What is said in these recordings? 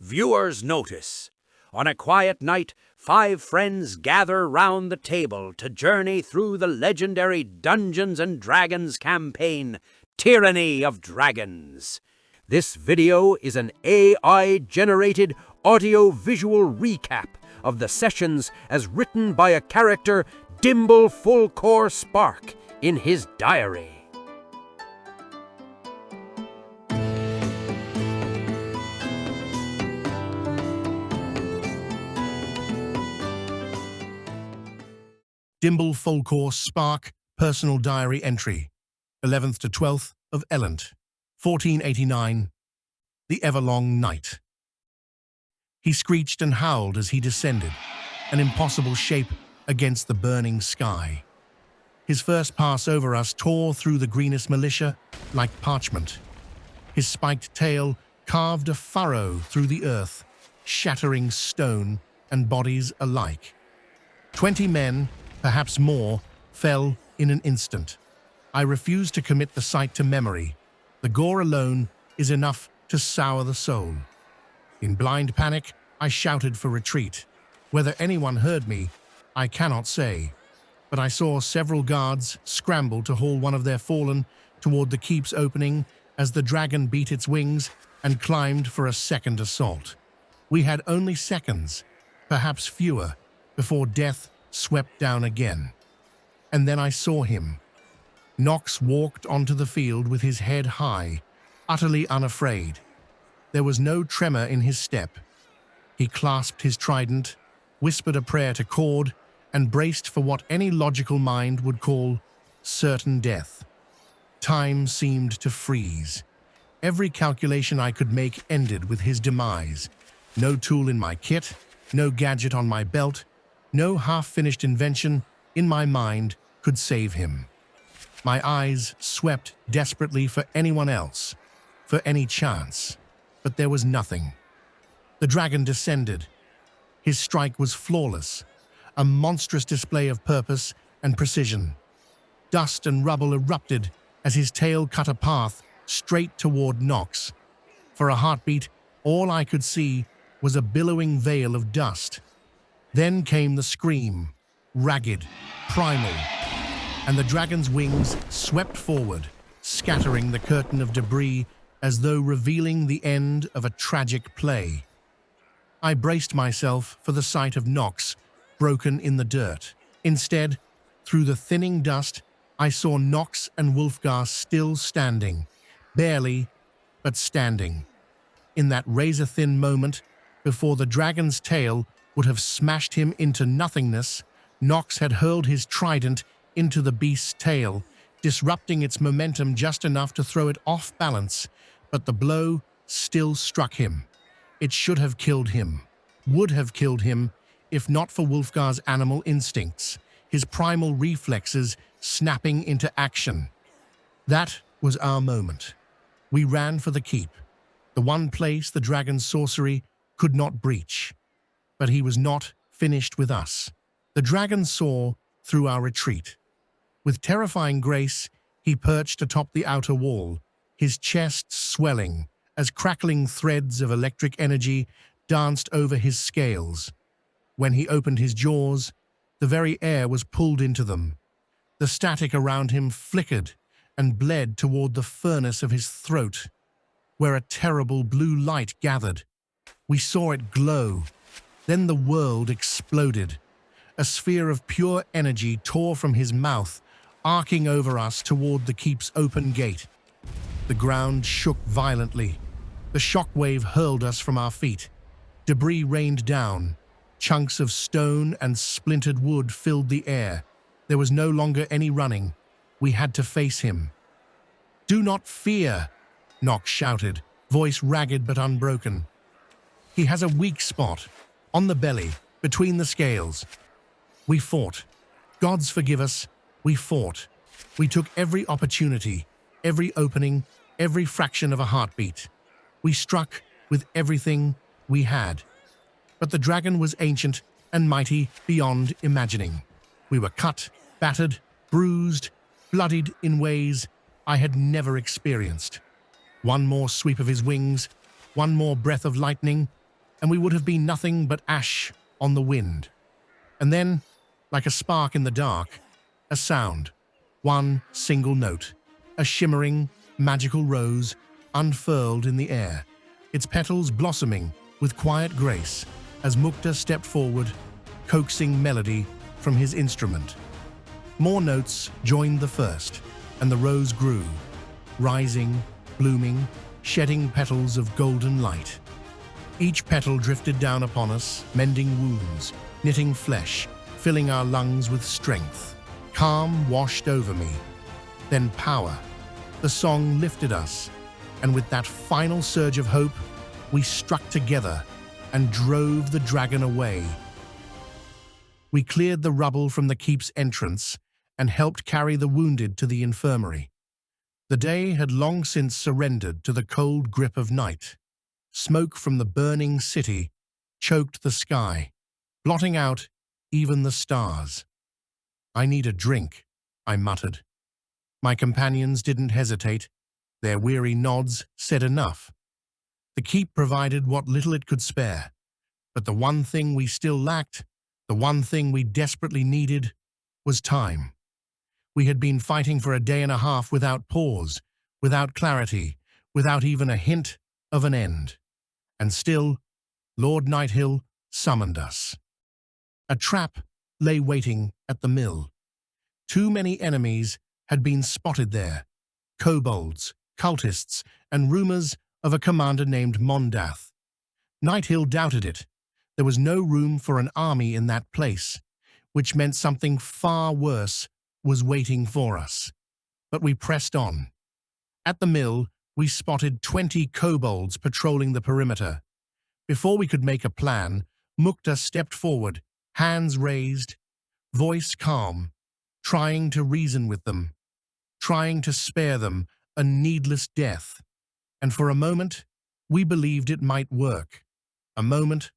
Viewer's notice. On a quiet night, 5 friends gather round the table to journey through the legendary Dungeons & Dragons campaign, Tyranny of Dragons. This video is an AI-generated audio-visual recap of the sessions as written by a character, Dimble Folkor Spark, in his diary. Dimble Folkor Spark, personal diary entry, 11th to 12th of Elent, 1489, the everlong night. He screeched and howled as he descended, an impossible shape against the burning sky. His first pass over us tore through the Greenest militia like parchment. His spiked tail carved a furrow through the earth, shattering stone and bodies alike. 20 men, perhaps more, fell in an instant. I refuse to commit the sight to memory. The gore alone is enough to sour the soul. In blind panic, I shouted for retreat. Whether anyone heard me, I cannot say. But I saw several guards scramble to haul one of their fallen toward the keep's opening as the dragon beat its wings and climbed for a second assault. We had only seconds, perhaps fewer, before death swept down again. And then I saw him. Nox walked onto the field with his head high, utterly unafraid. There was no tremor in his step. He clasped his trident, whispered a prayer to Cord, and braced for what any logical mind would call certain death. Time seemed to freeze. Every calculation I could make ended with his demise. No tool in my kit, no gadget on my belt, no half-finished invention in my mind could save him. My eyes swept desperately for anyone else, for any chance, but there was nothing. The dragon descended. His strike was flawless, a monstrous display of purpose and precision. Dust and rubble erupted as his tail cut a path straight toward Nox. For a heartbeat, all I could see was a billowing veil of dust. Then came the scream, ragged, primal, and the dragon's wings swept forward, scattering the curtain of debris as though revealing the end of a tragic play. I braced myself for the sight of Nox, broken in the dirt. Instead, through the thinning dust, I saw Nox and Wulfgar still standing, barely, but standing. In that razor-thin moment, before the dragon's tail would have smashed him into nothingness, Nox had hurled his trident into the beast's tail, disrupting its momentum just enough to throw it off balance, but the blow still struck him. It should have killed him, would have killed him, if not for Wulfgar's animal instincts, his primal reflexes snapping into action. That was our moment. We ran for the keep, the one place the dragon's sorcery could not breach. But he was not finished with us. The dragon saw through our retreat. With terrifying grace, he perched atop the outer wall, his chest swelling as crackling threads of electric energy danced over his scales. When he opened his jaws, the very air was pulled into them. The static around him flickered and bled toward the furnace of his throat, where a terrible blue light gathered. We saw it glow. Then the world exploded. A sphere of pure energy tore from his mouth, arcing over us toward the keep's open gate. The ground shook violently. The shockwave hurled us from our feet. Debris rained down. Chunks of stone and splintered wood filled the air. There was no longer any running. We had to face him. "Do not fear," Nox shouted, voice ragged but unbroken. "He has a weak spot. On the belly, between the scales." We fought. Gods forgive us, we fought. We took every opportunity, every opening, every fraction of a heartbeat. We struck with everything we had. But the dragon was ancient and mighty beyond imagining. We were cut, battered, bruised, bloodied in ways I had never experienced. One more sweep of his wings, one more breath of lightning, and we would have been nothing but ash on the wind. And then, like a spark in the dark, a sound, one single note, a shimmering, magical rose unfurled in the air, its petals blossoming with quiet grace as Mukta stepped forward, coaxing melody from his instrument. More notes joined the first, and the rose grew, rising, blooming, shedding petals of golden light. Each petal drifted down upon us, mending wounds, knitting flesh, filling our lungs with strength. Calm washed over me, then power. The song lifted us, and with that final surge of hope, we struck together and drove the dragon away. We cleared the rubble from the keep's entrance and helped carry the wounded to the infirmary. The day had long since surrendered to the cold grip of night. Smoke from the burning city choked the sky, blotting out even the stars. "I need a drink," I muttered. My companions didn't hesitate. Their weary nods said enough. The keep provided what little it could spare, but the one thing we still lacked, the one thing we desperately needed, was time. We had been fighting for a day and a half without pause, without clarity, without even a hint of an end. And still, Lord Nighthill summoned us. A trap lay waiting at the mill. Too many enemies had been spotted there. Kobolds, cultists, and rumors of a commander named Mondath. Nighthill doubted it. There was no room for an army in that place, which meant something far worse was waiting for us. But we pressed on. At the mill, we spotted 20 kobolds patrolling the perimeter. Before we could make a plan, Mukta stepped forward, hands raised, voice calm, trying to reason with them, trying to spare them a needless death. And for a moment, we believed it might work. A moment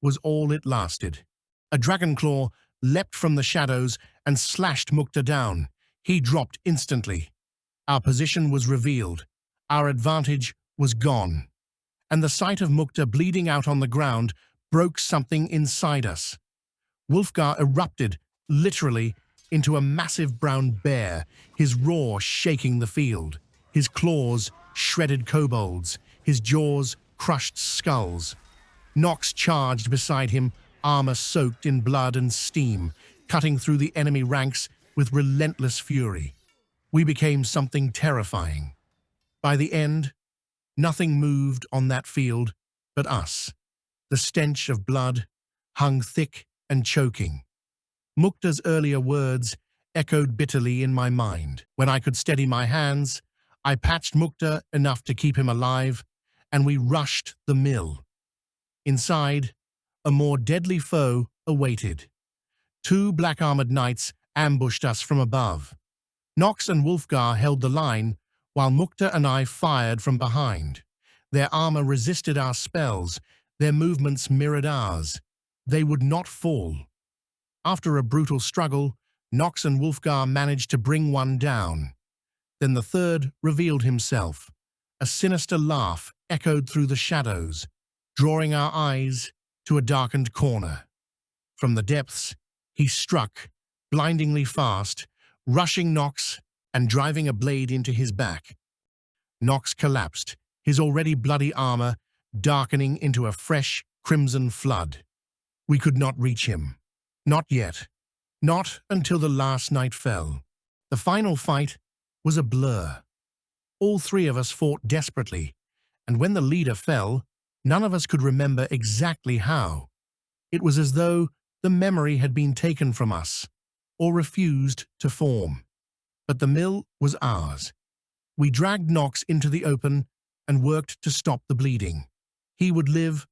was all it lasted. A dragon claw leapt from the shadows and slashed Mukta down. He dropped instantly. Our position was revealed. Our advantage was gone. And the sight of Mukta bleeding out on the ground broke something inside us. Wulfgar erupted, literally, into a massive brown bear, his roar shaking the field. His claws shredded kobolds, his jaws crushed skulls. Nox charged beside him, armor soaked in blood and steam, cutting through the enemy ranks with relentless fury. We became something terrifying. By the end, nothing moved on that field but us. The stench of blood hung thick and choking. Mukta's earlier words echoed bitterly in my mind. When I could steady my hands, I patched Mukta enough to keep him alive, and we rushed the mill. Inside, a more deadly foe awaited. 2 black-armored knights ambushed us from above. Nox and Wulfgar held the line, while Mukta and I fired from behind. Their armor resisted our spells, their movements mirrored ours. They would not fall. After a brutal struggle, Nox and Wulfgar managed to bring one down. Then the third revealed himself. A sinister laugh echoed through the shadows, drawing our eyes to a darkened corner. From the depths, he struck, blindingly fast, rushing Nox and driving a blade into his back. Nox collapsed, his already bloody armor darkening into a fresh crimson flood. We could not reach him. Not yet. Not until the last night fell. The final fight was a blur. All 3 of us fought desperately, and when the leader fell, none of us could remember exactly how. It was as though the memory had been taken from us, or refused to form. But the mill was ours. We dragged Nox into the open and worked to stop the bleeding. He would live,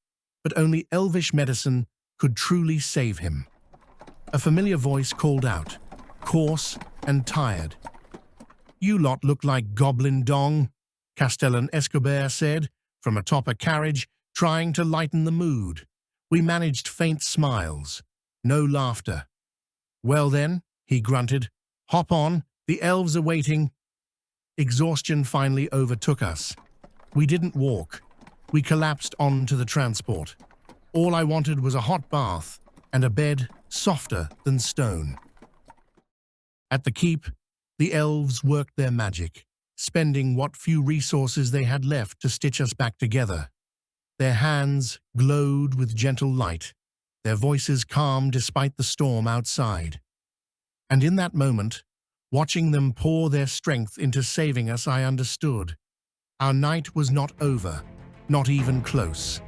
but only elvish medicine could truly save him. A familiar voice called out, coarse and tired. "You lot look like goblin dong," Castellan Escobar said, from atop a carriage, trying to lighten the mood. We managed faint smiles, no laughter. "Well then," he grunted, "hop on, the elves are waiting." Exhaustion finally overtook us. We didn't walk. We collapsed onto the transport. All I wanted was a hot bath and a bed softer than stone. At the keep, the elves worked their magic, spending what few resources they had left to stitch us back together. Their hands glowed with gentle light, their voices calm despite the storm outside. And in that moment, watching them pour their strength into saving us, I understood. Our night was not over, not even close.